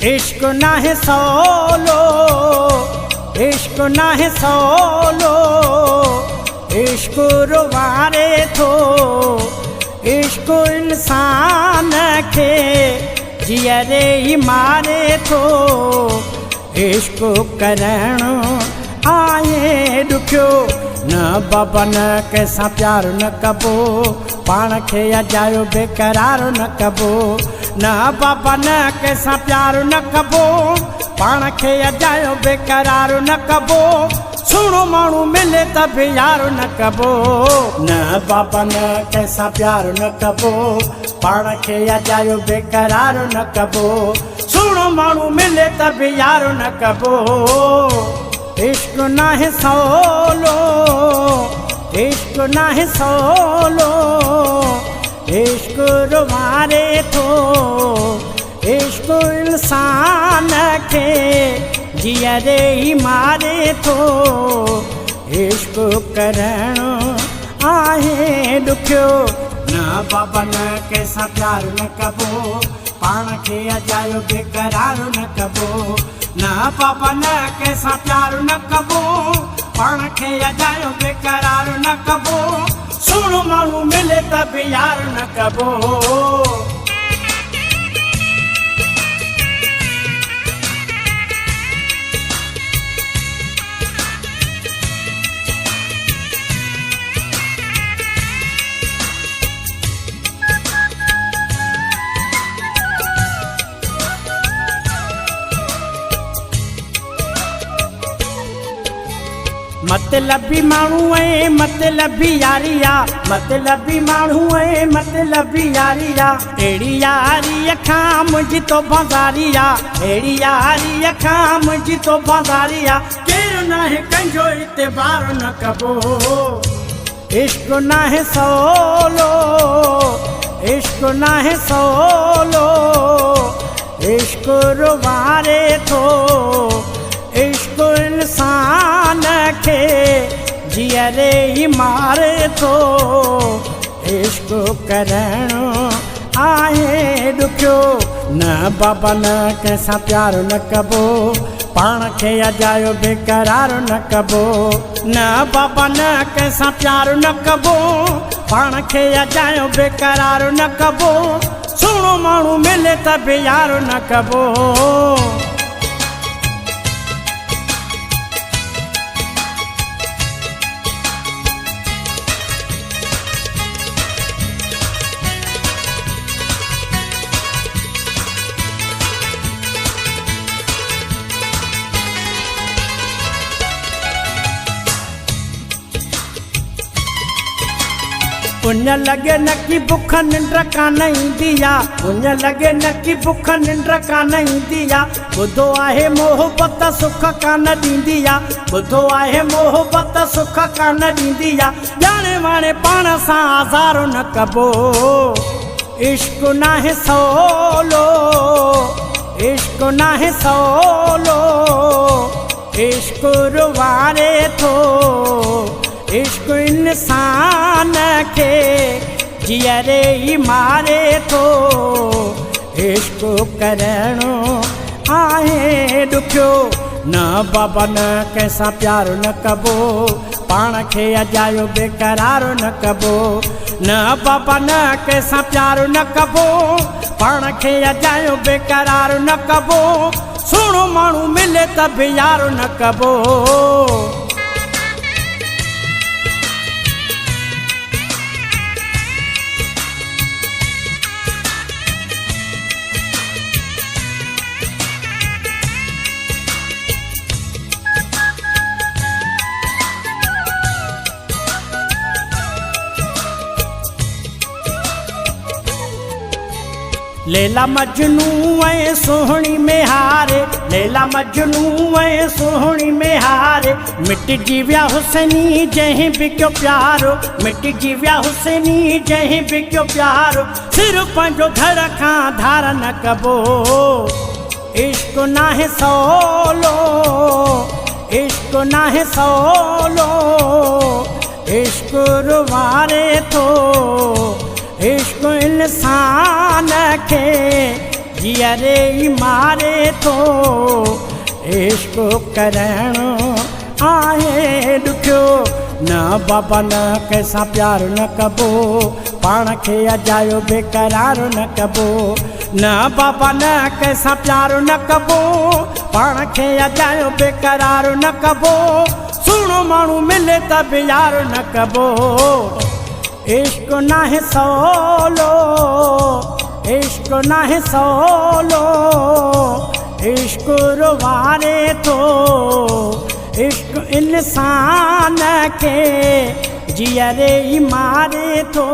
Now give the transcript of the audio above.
इश्क ना है सोलो, इश्क ना है सोलो, इश्क रुवारे थो, इश्क इंसान के जियरे ही मारे थो। इश्क करण आए दुखियो न बाबा न कैसा प्यार न कबो, पाण खे अजायो बेकरार न कबो। न बाबा न कैसा प्यार न कबो, पाण खे अजायो बेकरार न कबो। सुणो माण्हू मिले त बि यार न कबो। न बाबा न कैसा प्यार न कबो, पाण खे अजायो बेकरार न कबो। सुणो माण्हू मिले त बि यार न कबो। इश्क ना है सोलो, इश्क ना है सोलो, इश्क रुवारे थो, इश्क इंसान के जियरे ही मारे थो। इश्क करण आहे दुखियो न बाबा न कैसा प्यार न कबो, पाण खे अजायो बेकरार न कबो। न बाबा न कैसा प्यार न कबो, पाण खे अजायो बेकरार न कबो। सुणो माण्हू मिले त बि यार न कबो। मतलबी माण्हू ऐं मतलबी यारिया, मतलबी माण्हू ऐं मतलबी यारिया। अहिड़ी यारी खां मुंहिंजी तो बाज़ारिया, अहिड़ी यारी खां मुंहिंजी तो बाज़ारिया। केरु नाहे कंहिंजो इतबार न कबो। इश्क ना है सोलो, इश्क ना है सोलो, इश्क रुवारे थो, इश्क इंसान के जियरे ही मारे थो। इश्क करण आहे दुखियो न बाबा न कैसा प्यार न कबो, पाण खे अजायो बेकरार न कबो। न बाबा न कैसा प्यार न कबो, पाण खे अजायो बेकरार न कबो। सुणो माण्हू मिले त बि यार न कबो। उन लगे न की बुख निंड कान ईंदिया, उन लगे न की बुख निंड कान ईंदिया। ॿुधो आहे मोहबत सुख कान ॾींदिया, ॿुधो आहे मोहबत सुख कान ॾींदिया। ॼाणे वाणे पाण सां आज़ार न कबो। इश्क ना है सोलो, इश्क ना है सोलो, इश्क रुवारे थो, इश्क इंसान के जियरे ही मारे थो। इश्क करण आहे दुखियो न बाबा न कैसा प्यार न कबो, पाण खे अजायो बेकरार न कबो। न बाबा न कैसा प्यार न कबो, पाण खे अजायो बेकरार न कबो। सुणो माण्हू मिले त बि यार न कबो। लैला मजनू ऐं सोहणी में हारे, लैला मजनू ऐं सोहणी में हारे। मिटजी विया हुसैनी जंहिं बिकियो प्यारो, मिटजी विया हुसैनी जंहिं बिकियो प्यारो। सिर पंहिंजो धड़ खां धार न कबो। इश्क ना है सोलो, इश्क ना है सोलो, इश्क रुवारे थो, इश्क इंसान के जीअरे ई मारे थो। इश्क करणु आहे ॾुखियो, न बाबा न कंहिंसां प्यार न कबो, पाण खे अजायो बेकरार न कबो। न बाबा न कंहिंसां प्यार न कबो, पाण खे अजायो बेकरार न कबो। सुहिणो माण्हू मिले त बि यार न कबो। इश्क नाहे सवलो, इश्क नाहे सवलो, इश्क रुवारे थो। इश्क इंसान खे जीअरे ई मारे थो।